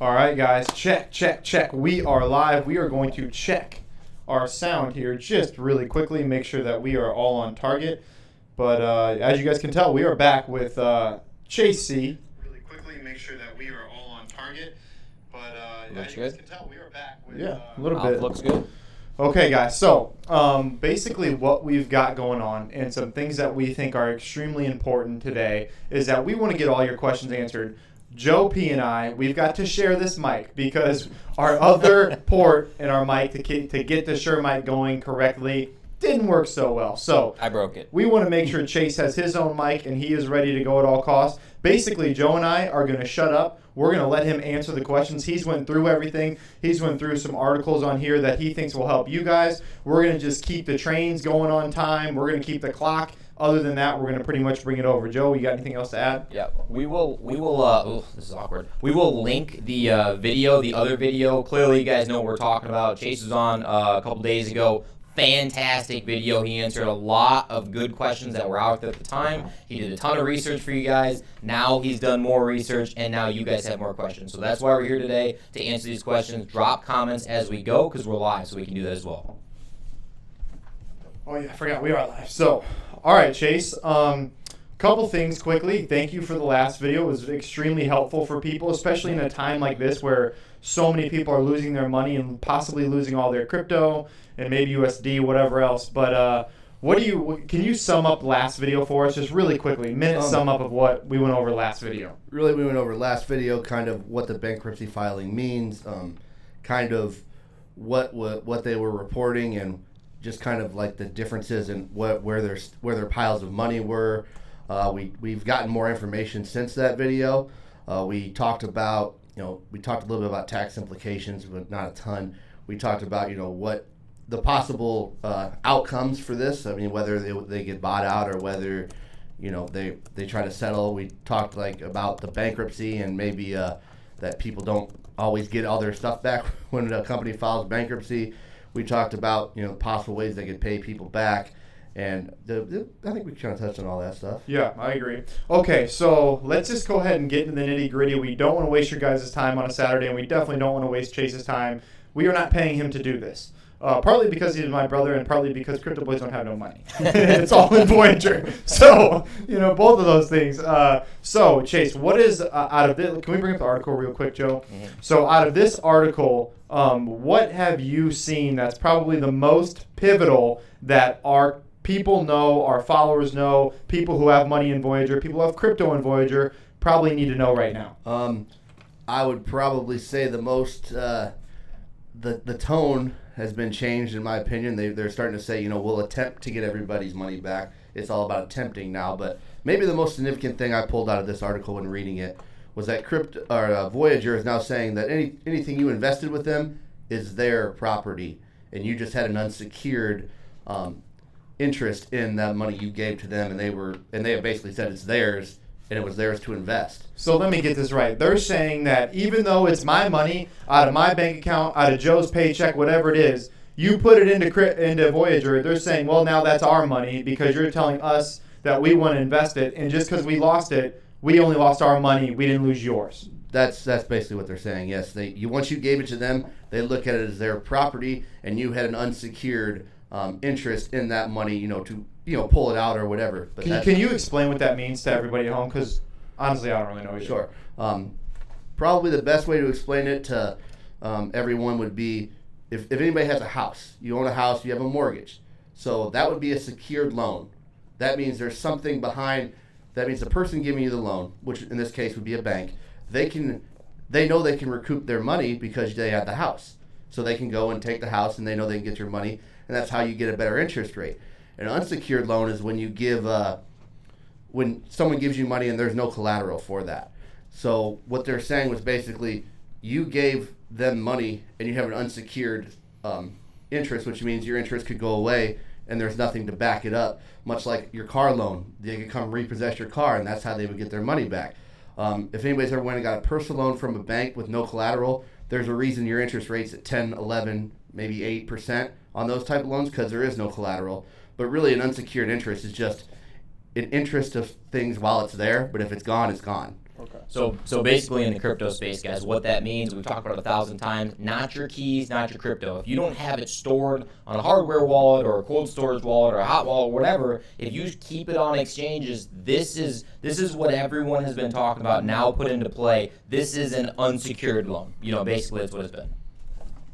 All right, guys, check, check, check. We are live. We are going to check our sound here just really quickly, make sure that we are all on target. But as you guys can tell, we are back with Chase C. Really quickly, make sure that we are all on target. But as you guys can tell, we are back with a little bit. Looks good. Okay, guys. So basically, what we've got going on and some things that we think are extremely important today is that we want to get all your questions answered. Joe P and I, we've got to share this mic because our other port in our mic to get the Shure mic going correctly didn't work so well. So I broke it. We want to make sure Chase has his own mic and he is ready to go at all costs. Basically, Joe and I are going to shut up. We're going to let him answer the questions. He's went through everything. He's went through some articles on here that he thinks will help you guys. We're going to just keep the trains going on time. We're going to keep the clock. Other than that, we're going to pretty much bring it over. Joe, you got anything else to add? Yeah, we will, this is awkward. We will link the other video. Clearly, you guys know what we're talking about. Chase was on a couple days ago. Fantastic video. He answered a lot of good questions that were out there at the time. He did a ton of research for you guys. Now he's done more research, and now you guys have more questions. So that's why we're here today, to answer these questions. Drop comments as we go, because we're live, so we can do that as well. Oh, yeah, I forgot we are live. So, all right, Chase. Couple things quickly. Thank you for the last video. It was extremely helpful for people, especially in a time like this where so many people are losing their money and possibly losing all their crypto and maybe USD, whatever else. But can you sum up last video for us just really quickly? Minute sum up of what we went over last video. Really, we went over last video kind of what the bankruptcy filing means, kind of what they were reporting, and just kind of like the differences in where their piles of money were. We've gotten more information since that video. We talked about, we talked a little bit about tax implications, but not a ton. We talked about, what the possible outcomes for this. I mean, whether they get bought out or whether, they try to settle. We talked about the bankruptcy and maybe that people don't always get all their stuff back when a company files bankruptcy. We talked about, possible ways they could pay people back. And I think we kind of touched on all that stuff. Yeah, I agree. Okay, so let's just go ahead and get into the nitty-gritty. We don't want to waste your guys' time on a Saturday, and we definitely don't want to waste Chase's time. We are not paying him to do this. Partly because he's my brother, and partly because crypto boys don't have no money. It's all in Voyager. So, both of those things. So, Chase, what is out of this? Can we bring up the article real quick, Joe? Mm-hmm. So, out of this article, what have you seen that's probably the most pivotal that our people know, our followers know, people who have money in Voyager, people who have crypto in Voyager probably need to know right now? I would probably say the most, the tone has been changed in my opinion. They're starting to say, we'll attempt to get everybody's money back. It's all about attempting now. But maybe the most significant thing I pulled out of this article when reading it was that Voyager is now saying that anything you invested with them is their property, and you just had an unsecured interest in that money you gave to them, and they have basically said it's theirs, and it was theirs to invest. So let me get this right. They're saying that even though it's my money out of my bank account, out of Joe's paycheck, whatever it is, you put it into Voyager. They're saying, well, now that's our money because you're telling us that we want to invest it, and just because we lost it, we only lost our money. We didn't lose yours. That's basically what they're saying. Yes, once you gave it to them, they look at it as their property, and you had an unsecured interest in that money, to pull it out or whatever. But can you explain what that means to everybody at home? Because honestly, I don't really know either. Sure. Probably the best way to explain it to everyone would be if anybody has a house, you own a house, you have a mortgage, so that would be a secured loan. That means there's something behind. That means the person giving you the loan, which in this case would be a bank, they know they can recoup their money because they had the house, so they can go and take the house, and they know they can get your money. And that's how you get a better interest rate. An unsecured loan is when you give, when someone gives you money and there's no collateral for that. So what they're saying was basically you gave them money and you have an unsecured interest, which means your interest could go away and there's nothing to back it up. Much like your car loan, they could come repossess your car, and that's how they would get their money back. If anybody's ever went and got a personal loan from a bank with no collateral, there's a reason your interest rate's at 10, 11, maybe 8% on those type of loans, because there is no collateral. But really, an unsecured interest is just an interest of things while it's there, but if it's gone, it's gone. Okay. So basically in the crypto space, guys, what that means, we've talked about it 1,000 times, not your keys, not your crypto. If you don't have it stored on a hardware wallet or a cold storage wallet or a hot wallet or whatever, if you keep it on exchanges, this is what everyone has been talking about now put into play. This is an unsecured loan. Basically that's what it's been.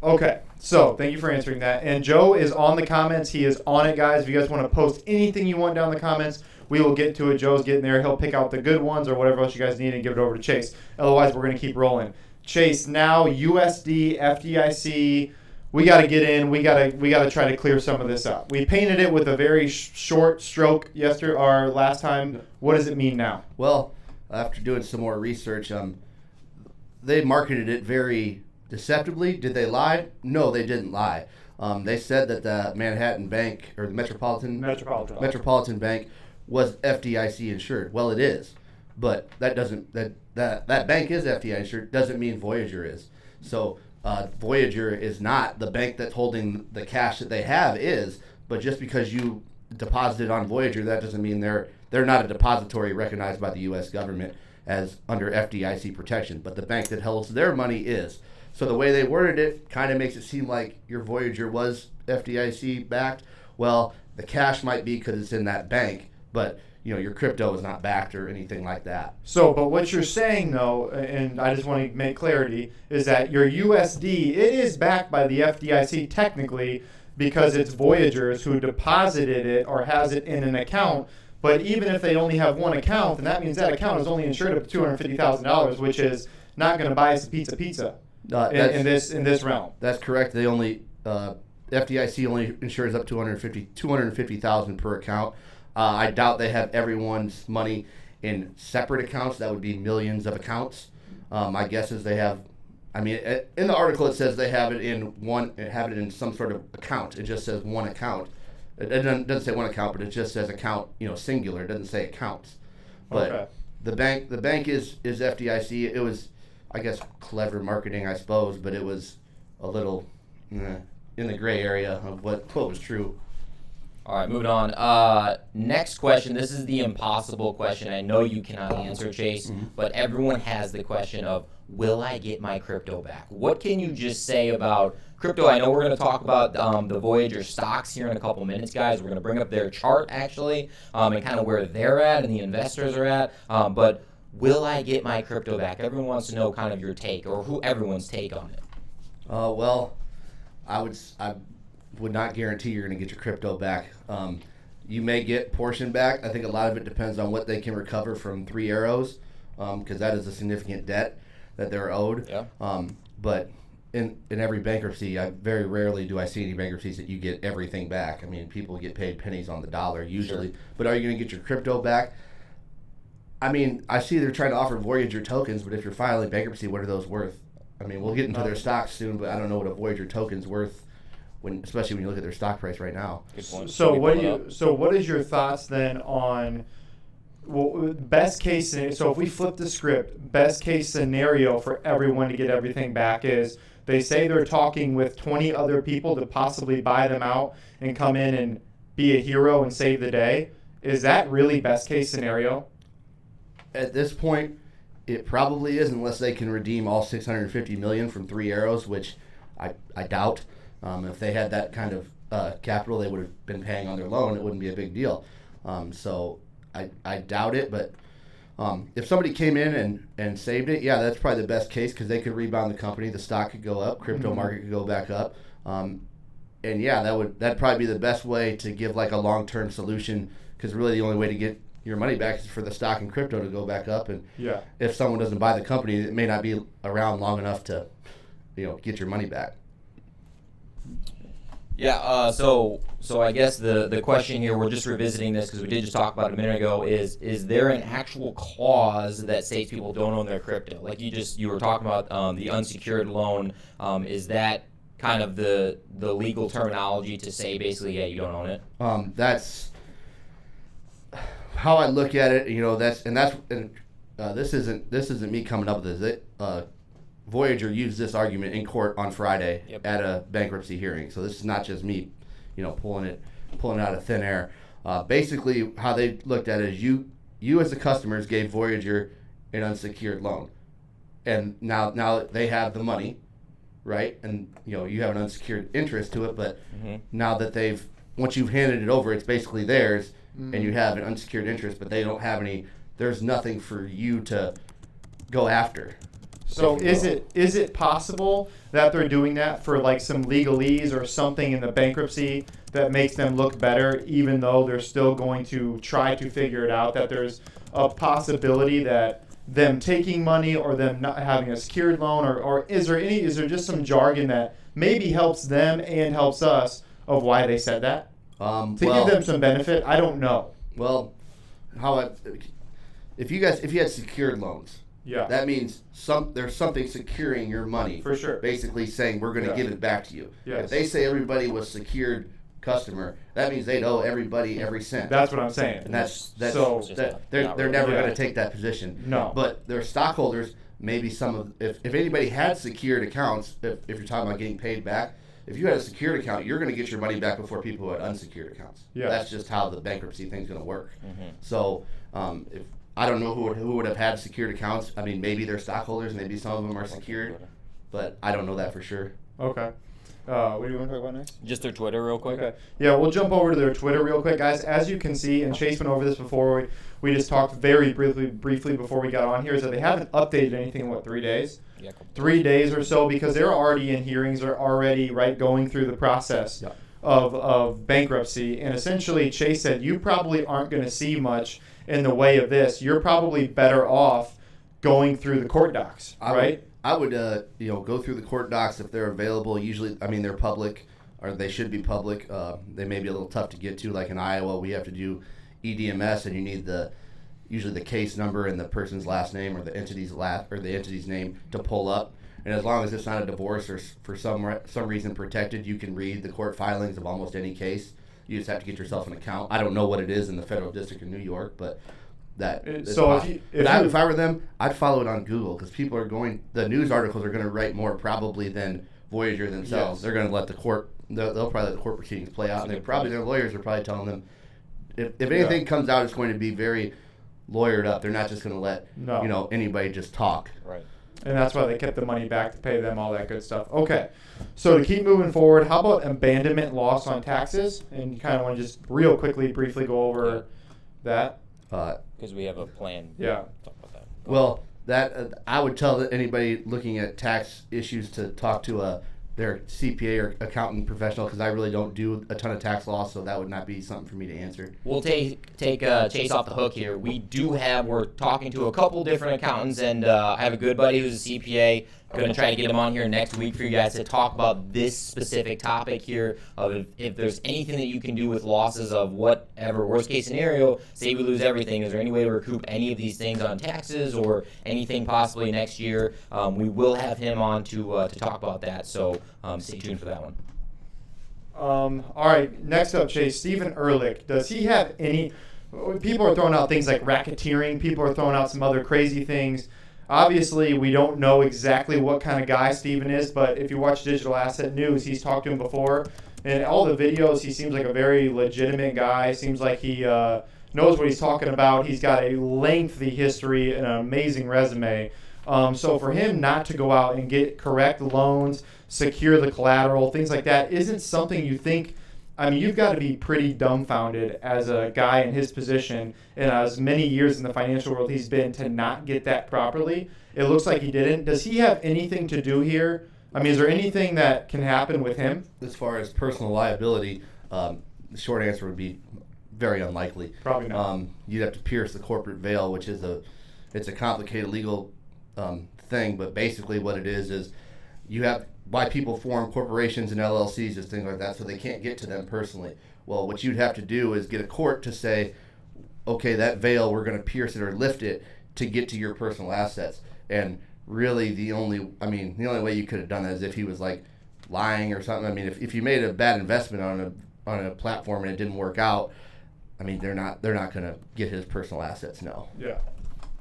Okay, so thank you for answering that. And Joe is on the comments. He is on it, guys. If you guys want to post anything you want down in the comments, we will get to it. Joe's getting there. He'll pick out the good ones or whatever else you guys need and give it over to Chase. Otherwise, we're going to keep rolling. Chase, now USD, FDIC, we got to get in. We got to try to clear some of this up. We painted it with a very short stroke yesterday or last time. What does it mean now? Well, after doing some more research, they marketed it very deceptively. Did they lie? No, they didn't lie. They said that the Manhattan Bank or the Metropolitan Bank was FDIC insured. Well, it is, but that doesn't that bank is FDIC insured doesn't mean Voyager is. So Voyager is not the bank that's holding the cash that they have is, but just because you deposited on Voyager, that doesn't mean they're not a depository recognized by the U.S. government as under FDIC protection. But the bank that holds their money is. So the way they worded it kind of makes it seem like your Voyager was FDIC backed. Well, the cash might be because it's in that bank, but your crypto is not backed or anything like that. So, but what you're saying though, and I just want to make clarity, is that your USD, it is backed by the FDIC technically because it's Voyagers who deposited it or has it in an account. But even if they only have one account, then that means that account is only insured up to $250,000, which is not going to buy us a pizza. In this realm. That's correct. They only FDIC only insures up to $250,000 per account. I doubt they have everyone's money in separate accounts. That would be millions of accounts. My guess is they have. I mean, in the article it says they have it in some sort of account. It just says one account. It doesn't say one account, but it just says account. Singular. It doesn't say accounts. But okay. the bank is FDIC. It was, I guess, clever marketing, I suppose, but it was a little in the gray area of what was true. All right, moving on. Next question. This is the impossible question. I know you cannot answer, Chase, but everyone has the question of, will I get my crypto back? What can you just say about crypto? I know we're going to talk about the Voyager stocks here in a couple minutes, guys. We're going to bring up their chart, actually, and kind of where they're at and the investors are at. But will I get my crypto back? Everyone wants to know kind of your take or everyone's take on it. Well, I would not guarantee you're going to get your crypto back. You may get portion back. I think a lot of it depends on what they can recover from Three Arrows, because that is a significant debt that they're owed. Yeah. But in every bankruptcy, very rarely do I see any bankruptcies that you get everything back. I mean, people get paid pennies on the dollar usually. Sure. But are you going to get your crypto back? I mean, I see they're trying to offer Voyager tokens, but if you're filing bankruptcy, what are those worth? I mean, we'll get into their stocks soon, but I don't know what a Voyager token's worth. Especially when you look at their stock price right now. Good point. So what is your thoughts then on best case scenario? So if we flip the script, best case scenario for everyone to get everything back is they say they're talking with 20 other people to possibly buy them out and come in and be a hero and save the day. Is that really best case scenario? At this point, it probably is, unless they can redeem all $650 million from Three Arrows, which I doubt. If they had that kind of capital, they would have been paying on their loan. It wouldn't be a big deal. So I doubt it. But if somebody came in and saved it, yeah, that's probably the best case because they could rebound the company. The stock could go up. Crypto market could go back up. And yeah, that'd probably be the best way to give like a long-term solution because really the only way to get your money back is for the stock and crypto to go back up. And if someone doesn't buy the company, it may not be around long enough to get your money back. Yeah, so I guess the question here, we're just revisiting this because we did just talk about it a minute ago, is there an actual clause that states people don't own their crypto? Like you were talking about the unsecured loan. Is that kind of the legal terminology to say basically, yeah, you don't own it? That's how I look at it. This isn't me coming up with this. Voyager used this argument in court on Friday at a bankruptcy hearing. So this is not just me, pulling it out of thin air. Basically, how they looked at it is you as the customers gave Voyager an unsecured loan. And now that they have the money, right? And you have an unsecured interest to it, but now that once you've handed it over, it's basically theirs, and you have an unsecured interest, but they don't have any. There's nothing for you to go after. So is it possible that they're doing that for like some legalese or something in the bankruptcy that makes them look better, even though they're still going to try to figure it out? That there's a possibility that them taking money or them not having a secured loan, or is there just some jargon that maybe helps them and helps us of why they said that to give them some benefit? I don't know. Well, if you had secured loans, that means there's something securing your money. For sure. Basically saying we're going to give it back to you. Yes. If they say everybody was secured customer, that means they'd owe everybody every cent. That's what I'm saying. And they're really never going to take that position. No. But their stockholders, maybe if anybody had secured accounts, if you're talking about getting paid back, if you had a secured account, you're going to get your money back before people who had unsecured accounts. Yeah. That's just how the bankruptcy thing's going to work. So if I don't know who would have had secured accounts. I mean, maybe they're stockholders, maybe some of them are secured, but I don't know that for sure. Okay. What do you want to talk about next? Just their Twitter real quick. Okay. Yeah, we'll jump over to their Twitter real quick, guys. As you can see, and Chase went over this before, we just talked very briefly before we got on here, is that they haven't updated anything in, 3 days? Yeah, 3 days or so, because they're already in hearings, they're already, going through the process of bankruptcy. And essentially, Chase said, you probably aren't going to see much in the way of this. You're probably better off going through the court docs, right? I would go through the court docs if they're available. Usually, I mean, they're public, or they should be public. They may be a little tough to get to. Like in Iowa, we have to do EDMS, and you need usually the case number and the person's last name or the entity's name to pull up. And as long as it's not a divorce or for some reason protected, you can read the court filings of almost any case. You just have to get yourself an account. I don't know what it is in the federal district of New York, but if I were them, I'd follow it on Google, because the news articles are going to write more probably than Voyager themselves. Yes. They're going to let they'll probably let the court proceedings play out, and their lawyers are probably telling them if anything comes out, it's going to be very lawyered up. They're not just going to let anybody just talk. Right. And that's why they kept the money back to pay them, all that good stuff. Okay, so to keep moving forward, how about abandonment loss on taxes? And you kind of want to just real quickly, briefly go over that. Because we have a plan. Yeah. Talk about that. Well, I would tell anybody looking at tax issues to talk to their CPA or accountant professional, because I really don't do a ton of tax law, so that would not be something for me to answer. We'll take Chase off the hook here. We're talking to a couple different accountants, and I have a good buddy who's a CPA. I'm going to try to get him on here next week for you guys to talk about this specific topic here of if there's anything that you can do with losses of whatever worst case scenario. Say we lose everything, is there any way to recoup any of these things on taxes or anything possibly next year? We will have him on to talk about that, so stay tuned for that one. All right, next up, Chase, Stephen Ehrlich. Does he have any? People are throwing out things like racketeering. People are throwing out some other crazy things. Obviously, we don't know exactly what kind of guy Stephen is, but if you watch Digital Asset News, he's talked to him before. And all the videos, he seems like a very legitimate guy. Seems like he knows what he's talking about. He's got a lengthy history and an amazing resume. So for him not to go out and get correct loans, secure the collateral, things like that, isn't something you think. I mean, you've got to be pretty dumbfounded as a guy in his position and as many years in the financial world he's been to not get that properly. It looks like he didn't. Does he have anything to do here? I mean, is there anything that can happen with him? As far as personal liability, the short answer would be very unlikely. Probably not. You'd have to pierce the corporate veil, which is it's a complicated legal thing, but basically what it is why people form corporations and LLCs, just things like that, so they can't get to them personally. Well, what you'd have to do is get a court to say, okay, that veil, we're going to pierce it or lift it to get to your personal assets. And really the only way you could have done that is if he was like lying or something. I mean, if you made a bad investment on a platform and it didn't work out, I mean, they're not going to get his personal assets, no. Yeah.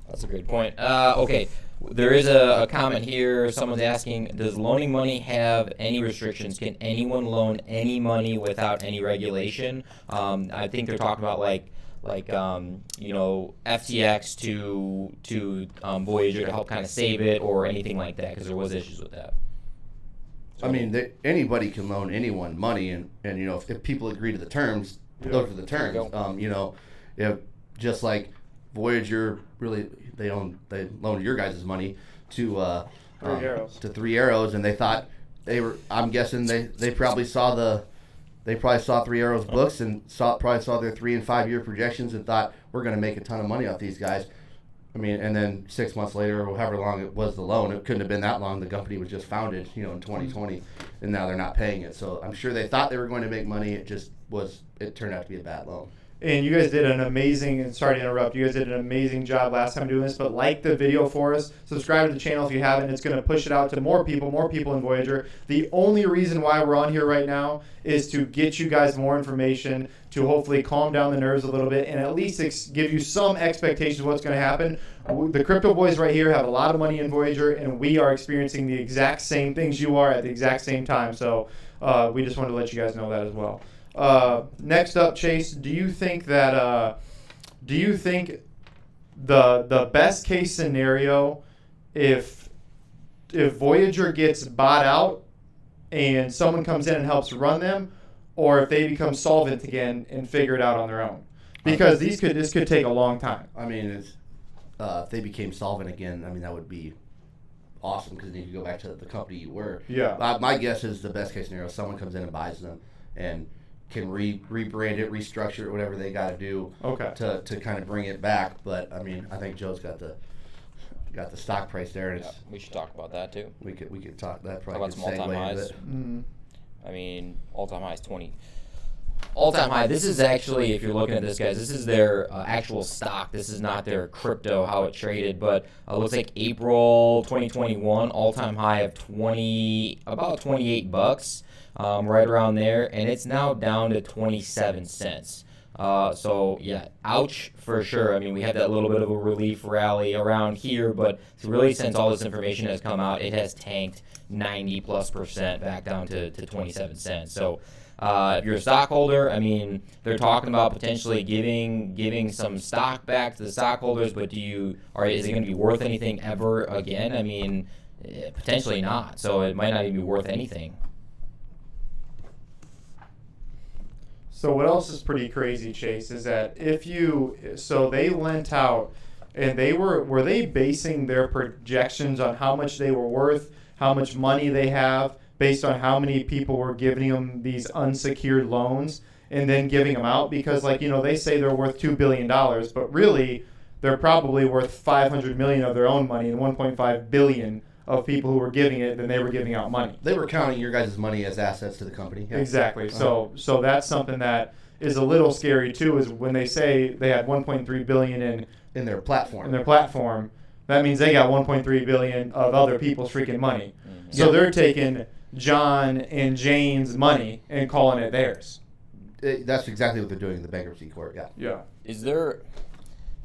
That's a great point. Okay, there is a comment here. Someone's asking, does loaning money have any restrictions? Can anyone loan any money without any regulation? I think they're talking about like like FTX to Voyager to help kind of save it or anything like that? Because there was issues with that. I mean, anybody can loan anyone money, and if people agree to the terms, those are the terms. If just like Voyager, really, they loaned your guys' money to Three Arrows, and they thought I'm guessing they probably saw Three Arrows books and probably saw their 3 and 5 year projections and thought we're going to make a ton of money off these guys. I mean, and then 6 months later, or however long it was the loan, it couldn't have been that long. The company was just founded, in 2020, and now they're not paying it. So I'm sure they thought they were going to make money. It turned out to be a bad loan. And you guys did an amazing, and sorry to interrupt, you guys did an amazing job last time doing this, but like the video for us, subscribe to the channel if you haven't. It's going to push it out to more people in Voyager. The only reason why we're on here right now is to get you guys more information, to hopefully calm down the nerves a little bit, and at least give you some expectations of what's going to happen. The Crypto Boys right here have a lot of money in Voyager, and we are experiencing the exact same things you are at the exact same time. So we just wanted to let you guys know that as well. Next up, Chase, do you think the best case scenario, if Voyager gets bought out and someone comes in and helps run them, or if they become solvent again and figure it out on their own? Because this could take a long time. I mean, if they became solvent again, I mean, that would be awesome, because then you could go back to the company you were. Yeah. My guess is the best case scenario, someone comes in and buys them and can rebrand it, restructure it, whatever they got to do to kind of bring it back. But I mean, I think Joe's got the stock price there, and we should talk about that too. We could talk that. Probably about some all-time highs. I mean, all-time high is 20. All-time high. This is actually, if you're looking at this, guys, this is their actual stock. This is not their crypto, how it traded. But it looks like April 2021, all-time high of about $28, right around there, and it's now down to 27 cents. So yeah, ouch for sure. I mean, we had that little bit of a relief rally around here, but really, since all this information has come out, it has tanked 90+% back down to 27 cents. So if you're a stockholder, I mean, they're talking about potentially giving some stock back to the stockholders, but is it going to be worth anything ever again? I mean, potentially not. So it might not even be worth anything. So what else is pretty crazy, Chase, is that so they lent out, and were they basing their projections on how much they were worth, how much money they have, based on how many people were giving them these unsecured loans and then giving them out? Because they say they're worth $2 billion, but really they're probably worth $500 million of their own money and $1.5 billion of people who were giving it, then they were giving out money. They were counting your guys' money as assets to the company. Yeah. Exactly. So that's something that is a little scary too, is when they say they had $1.3 billion in their platform. That means they got $1.3 billion of other people's freaking money. Mm-hmm. So they're taking John and Jane's money and calling it theirs. That's exactly what they're doing in the bankruptcy court. Yeah. Yeah.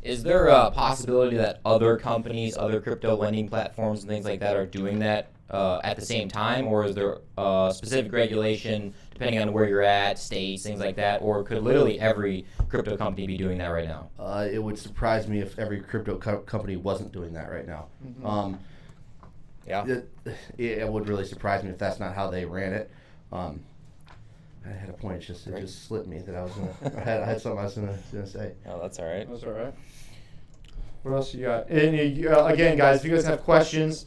Is there a possibility that other companies, other crypto lending platforms and things like that are doing that at the same time? Or is there a specific regulation, depending on where you're at, states, things like that? Or could literally every crypto company be doing that right now? It would surprise me if every crypto company wasn't doing that right now. Mm-hmm. It would really surprise me if that's not how they ran it. I had a point. It just slipped me that I was gonna. I had something I was gonna say. Oh, that's all right. That's all right. What else you got? And again, guys, if you guys have questions,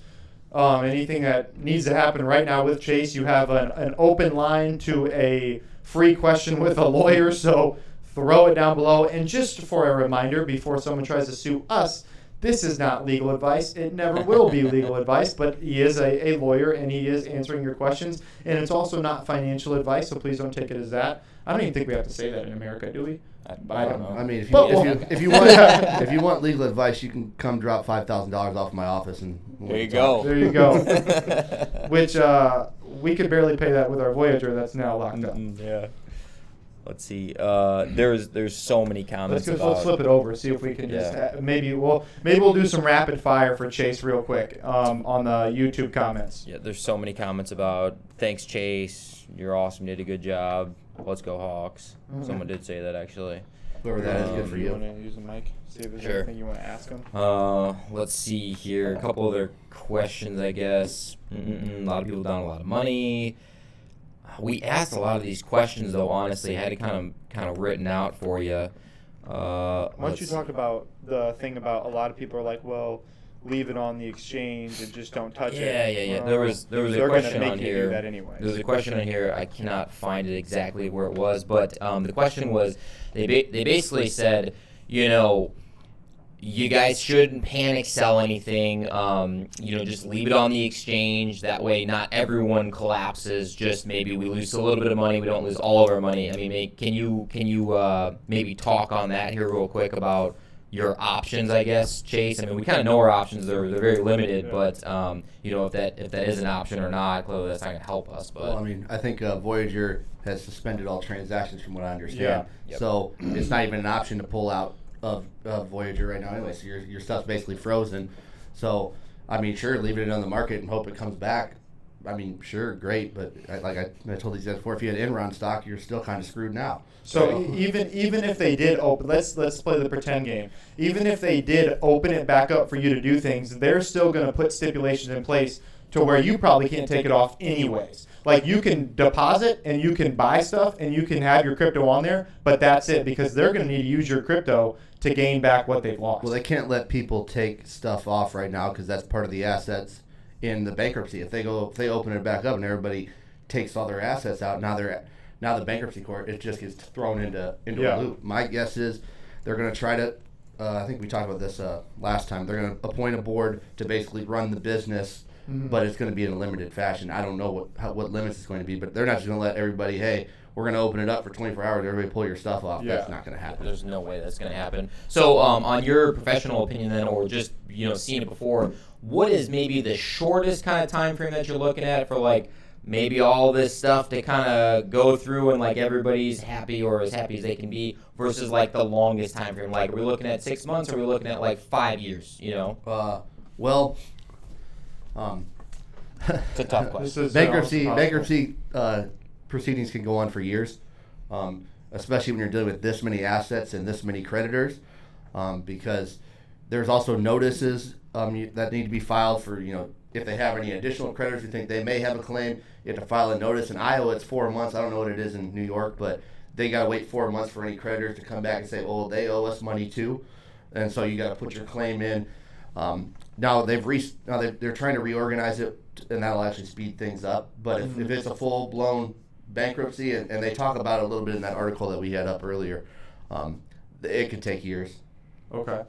anything that needs to happen right now with Chase, you have an open line to a free question with a lawyer. So throw it down below. And just for a reminder, before someone tries to sue us, this is not legal advice. It never will be legal advice, but he is a lawyer, and he is answering your questions. And it's also not financial advice, so please don't take it as that. I don't even think we have to say that in America, do we? I don't know. I mean, if you want legal advice, you can come drop $5,000 off my office, and There you go. There you go. Which we could barely pay that with our Voyager that's now locked up. Yeah. Let's see. There's so many comments. Let's flip it over. See if we can just maybe we'll do some rapid fire for Chase real quick on the YouTube comments. Yeah, there's so many comments about thanks Chase, you're awesome, did a good job. Let's go Hawks. Mm-hmm. Someone did say that actually. Whoever that is, good for You you. want to use the mic? See if there's Sure. anything you want to ask them. Let's see here. A couple other questions, I guess. A lot of people down a lot of money. We asked a lot of these questions, though. Honestly, I had it kind of written out for you. Once you talk about the thing about a lot of people are like, well, leave it on the exchange and just don't touch it. Yeah. Well, There was they're a question gonna on make you here. do that anyway. There's a question on here. I cannot find it exactly where it was, but the question was, they basically said, you guys shouldn't panic sell anything. Just leave it on the exchange. That way, not everyone collapses. Just maybe we lose a little bit of money. We don't lose all of our money. I mean, can you maybe talk on that here real quick about your options, I guess, Chase? I mean, we kind of know our options. They're very limited, but if that is an option or not, clearly that's not going to help us. But Well, I mean, I think Voyager has suspended all transactions from what I understand. Yeah. Yep. So it's not even an option to pull out of Voyager right now anyway. So your stuff's basically frozen. So, I mean, sure, leave it on the market and hope it comes back. I mean, sure, great, but I told these guys before, if you had Enron stock, you're still kind of screwed now. So even if they did open, let's play the pretend game. Even if they did open it back up for you to do things, they're still going to put stipulations in place to where you probably can't take it off anyways. Like, you can deposit and you can buy stuff and you can have your crypto on there, but that's it, because they're going to need to use your crypto to gain back what they've lost. Well, they can't let people take stuff off right now because that's part of the assets in the bankruptcy. If they open it back up and everybody takes all their assets out, now the bankruptcy court, it just gets thrown into a loop. My guess is they're going to try to. I think we talked about this last time. They're going to appoint a board to basically run the business, but it's going to be in a limited fashion. I don't know what limits it's going to be, but they're not just going to let everybody, hey, we're going to open it up for 24 hours. Everybody pull your stuff off. Yeah. That's not going to happen. there's no way that's going to happen. So, on your professional opinion, then, or just seeing it before, what is maybe the shortest kind of time frame that you're looking at for maybe all this stuff to kind of go through and everybody's happy or as happy as they can be, versus the longest time frame? Are we looking at 6 months, or are we looking at 5 years? Well, It's a tough question. bankruptcy proceedings can go on for years, especially when you're dealing with this many assets and this many creditors, because there's also notices that need to be filed for, if they have any additional creditors who think they may have a claim. You have to file a notice. In Iowa, it's 4 months. I don't know what it is in New York, but they got to wait 4 months for any creditors to come back and say, oh, they owe us money too. And so you got to put your claim in. Now they're trying to reorganize it, and that'll actually speed things up. But if it's a full-blown bankruptcy, and they talk about it a little bit in that article that we had up earlier, it could take years. Okay.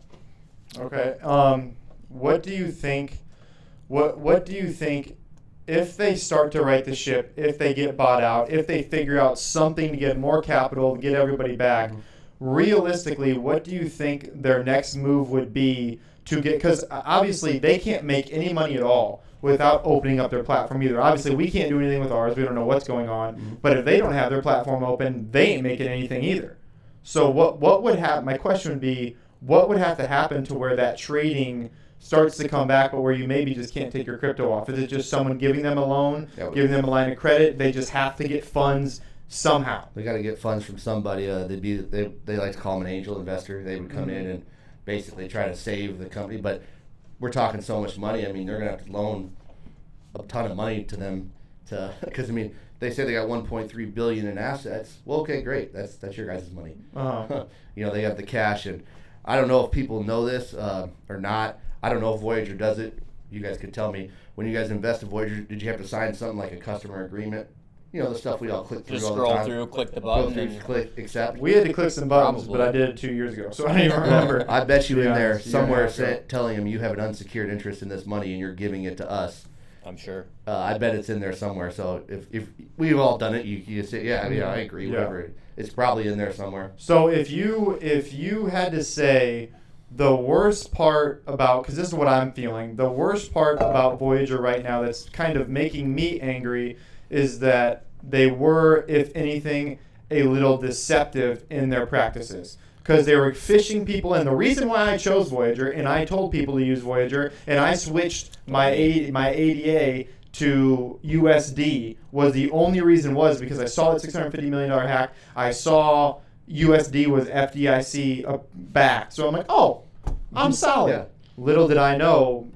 What do you think? What do you think if they start to right the ship? If they get bought out? If they figure out something to get more capital, to get everybody back? Realistically, what do you think their next move would be to get? Because obviously they can't make any money at all without opening up their platform either. Obviously, we can't do anything with ours. We don't know what's going on. But if they don't have their platform open, they ain't making anything either. So what would happen? My question would be, what would have to happen to where that trading starts to come back, but where you maybe just can't take your crypto off? Is it just someone giving them a loan, giving them a line of credit? They just have to get funds somehow. They got to get funds from somebody. They like to call them an angel investor. They would come in and basically try to save the company. But we're talking so much money. I mean, they're going to have to loan a ton of money to them because they say they got 1.3 billion in assets. Well, okay, great. That's your guys' money. Uh-huh. They have the cash, and I don't know if people know this or not. I don't know if Voyager does it. You guys could tell me. When you guys invest in Voyager, did you have to sign something like a customer agreement? The stuff we all click through Just all the scroll time. through, click the Go button, through, and click accept. We had to click some buttons, Probably. but I did it 2 years ago, so I don't even remember. I bet you in Yeah, there it's a year somewhere and a half ago. telling them you have an unsecured interest in this money and you're giving it to us. I'm sure. I bet it's in there somewhere. So if we've all done it, you say, yeah, I agree. Yeah. Whatever. It's probably in there somewhere. So if you had to say the worst part about, because this is what I'm feeling, the worst part about Voyager right now that's kind of making me angry is that they were, if anything, a little deceptive in their practices. Because they were phishing people, and the reason why I chose Voyager, and I told people to use Voyager, and I switched my ADA to USD, was the only reason was because I saw that $650 million hack. I saw USD was FDIC backed. So I'm like, oh, I'm solid. Yeah. Little did I know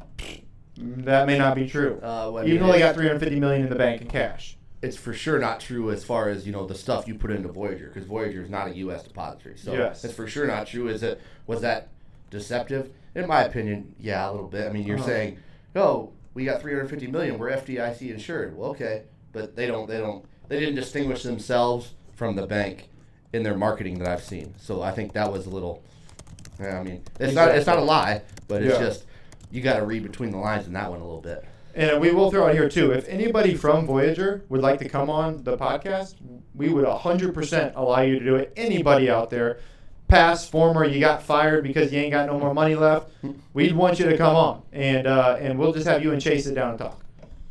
that may not be true. Even though they got $350 million in the bank in cash. It's for sure not true as far as, the stuff you put into Voyager, because Voyager is not a U.S. depository. So yes. It's for sure not true. Was that deceptive? In my opinion, yeah, a little bit. I mean, you're saying, oh, we got $350 million, we're FDIC insured. Well, okay, but they didn't distinguish themselves from the bank in their marketing that I've seen. So I think that was a little. I mean, it's not a lie, but it's just you got to read between the lines in that one a little bit. And we will throw out here too, if anybody from Voyager would like to come on the podcast, we would 100% allow you to do it. Anybody out there, past, former, you got fired because you ain't got no more money left, we'd want you to come on, and we'll just have you and Chase sit down and talk.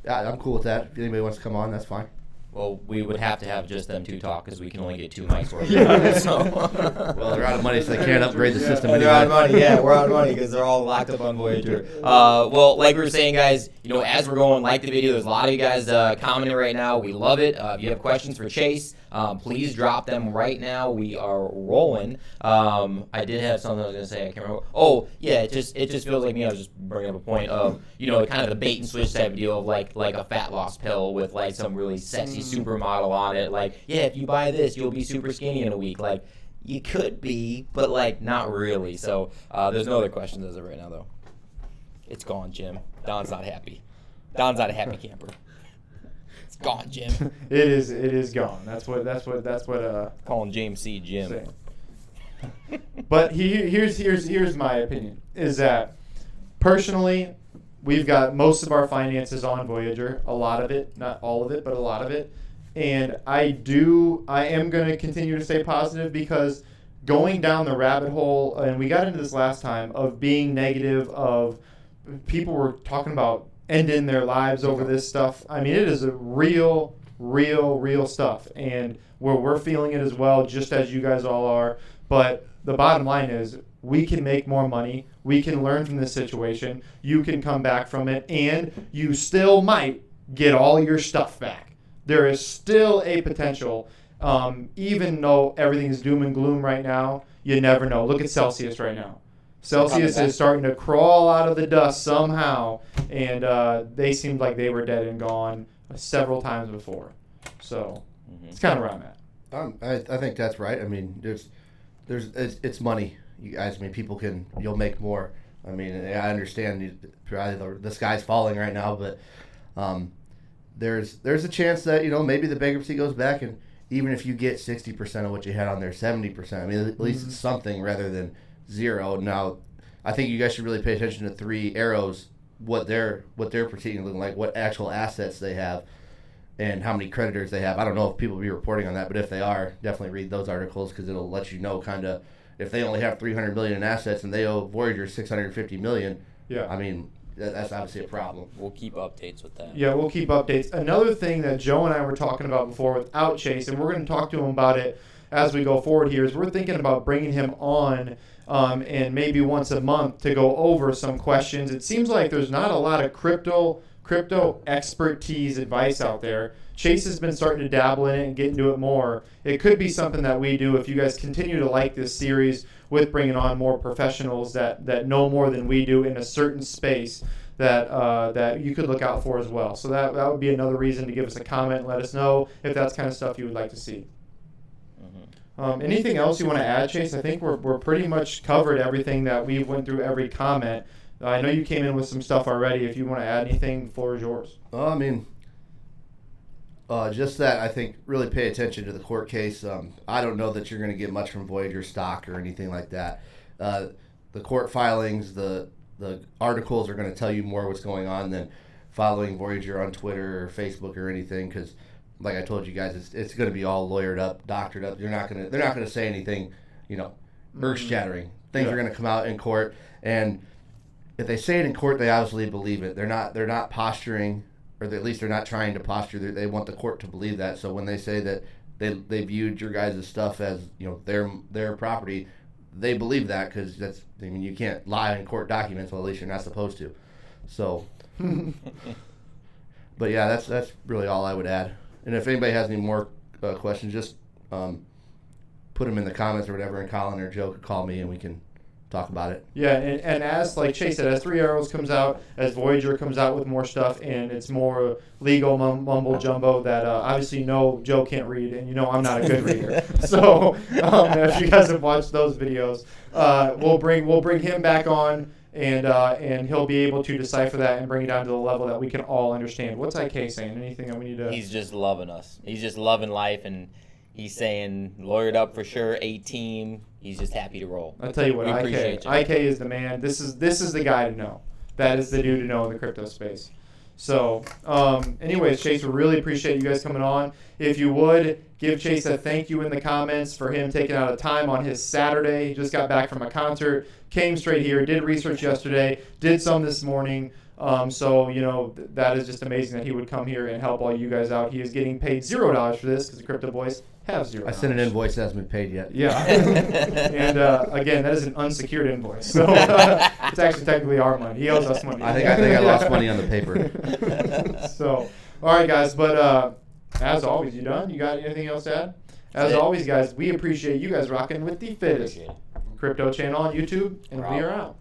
Yeah, I'm cool with that. If anybody wants to come on, that's fine. Well, we would have to have just them two talk because we can only get 2 mics worth. Well, they're out of money, so they can't upgrade the system anymore. They're out of money. Yeah, we're out of money because they're all locked up on Voyager. Well, like we were saying, guys, as we're going, like the video. There's a lot of you guys commenting right now. We love it. If you have questions for Chase, please drop them right now. We are rolling. I did have something I was gonna say. I can't remember. Oh, yeah. It just feels like me. I was just bringing up a point of kind of the bait and switch type of deal of like a fat loss pill with like some really sexy supermodel on it. Like, yeah, if you buy this, you'll be super skinny in a week. Like, you could be, but like not really. So there's no other questions as of right now though. It's gone, Jim. Don's not happy. Don's not a happy camper. It's gone, Jim. It is gone. That's what calling James C. Jim. Saying. But here's my opinion is that personally we've got most of our finances on Voyager, a lot of it, not all of it, but a lot of it. And I am going to continue to stay positive because going down the rabbit hole, and we got into this last time, of being negative, of people were talking about ending their lives over this stuff. I mean, it is a real stuff. And where we're feeling it as well, just as you guys all are. But the bottom line is we can make more money. We can learn from this situation. You can come back from it. And you still might get all your stuff back. There is still a potential. Even though everything is doom and gloom right now, you never know. Look at Celsius right now. Celsius is starting to crawl out of the dust somehow, and they seemed like they were dead and gone several times before. So it's kind of where I'm at. I think that's right. I mean, it's money, you guys. I mean, you'll make more. I mean, I understand the sky's falling right now, but there's a chance that maybe the bankruptcy goes back, and even if you get 60% of what you had on there, 70%. I mean, at least it's something rather than zero. Now, I think you guys should really pay attention to Three Arrows, what they're proceeding looking like, what actual assets they have, and how many creditors they have. I don't know if people will be reporting on that, but if they are, definitely read those articles because it'll let you know kind of if they only have $300 million in assets and they owe Voyager $650 million. Yeah. I mean, that's obviously a problem. We'll keep updates with that. Yeah, we'll keep updates. Another thing that Joe and I were talking about before without Chase, and we're going to talk to him about it as we go forward here, is we're thinking about bringing him on and maybe once a month to go over some questions. It seems like there's not a lot of crypto expertise advice out there. Chase has been starting to dabble in it and get into it more. It could be something that we do if you guys continue to like this series with bringing on more professionals that know more than we do in a certain space that you could look out for as well. So that would be another reason to give us a comment and let us know if that's kind of stuff you would like to see. Anything else you want to add, Chase? I think we're pretty much covered everything that we went through, every comment. I know you came in with some stuff already. If you want to add anything, the floor is yours. I mean, just that I think really pay attention to the court case. I don't know that you're going to get much from Voyager stock or anything like that. The court filings, the articles are going to tell you more what's going on than following Voyager on Twitter or Facebook or anything, because like I told you guys, it's going to be all lawyered up, doctored up. They're not going to say anything, earth-shattering. Things are going to come out in court, and if they say it in court, they obviously believe it. They're not posturing, or at least they're not trying to posture. They want the court to believe that. So when they say that they viewed your guys' stuff as their property, they believe that because you can't lie in court documents. Well, at least you're not supposed to. So, but yeah, that's really all I would add. And if anybody has any more questions, just put them in the comments or whatever, and Colin or Joe could call me and we can talk about it. Yeah, and as like Chase said, as 3 Arrows comes out, as Voyager comes out with more stuff, and it's more legal mumbo jumbo that obviously Joe can't read, and I'm not a good reader. So if you guys have watched those videos, we'll bring him back on, and he'll be able to decipher that and bring it down to the level that we can all understand. What's IK saying? Anything that we need to? He's just loving us. He's just loving life, and he's saying lawyered up for sure. 18. He's just happy to roll. I'll tell you what, We IK appreciate you. IK is the man. This is the guy to know. That is the dude to know in the crypto space. So, anyways, Chase, we really appreciate you guys coming on. If you would, give Chase a thank you in the comments for him taking out a time on his Saturday. He just got back from a concert, came straight here, did research yesterday, did some this morning. So, that is just amazing that he would come here and help all you guys out. He is getting paid $0 for this because the Crypto Boys have $0. I sent an invoice that hasn't been paid yet. Yeah. And again, that is an unsecured invoice. So it's actually technically our money. He owes us money. I think I lost money on the paper. So, all right, guys. But as always, you done? You got anything else to add? As always, guys, we appreciate you guys rocking with the fittest crypto channel on YouTube, and we are out.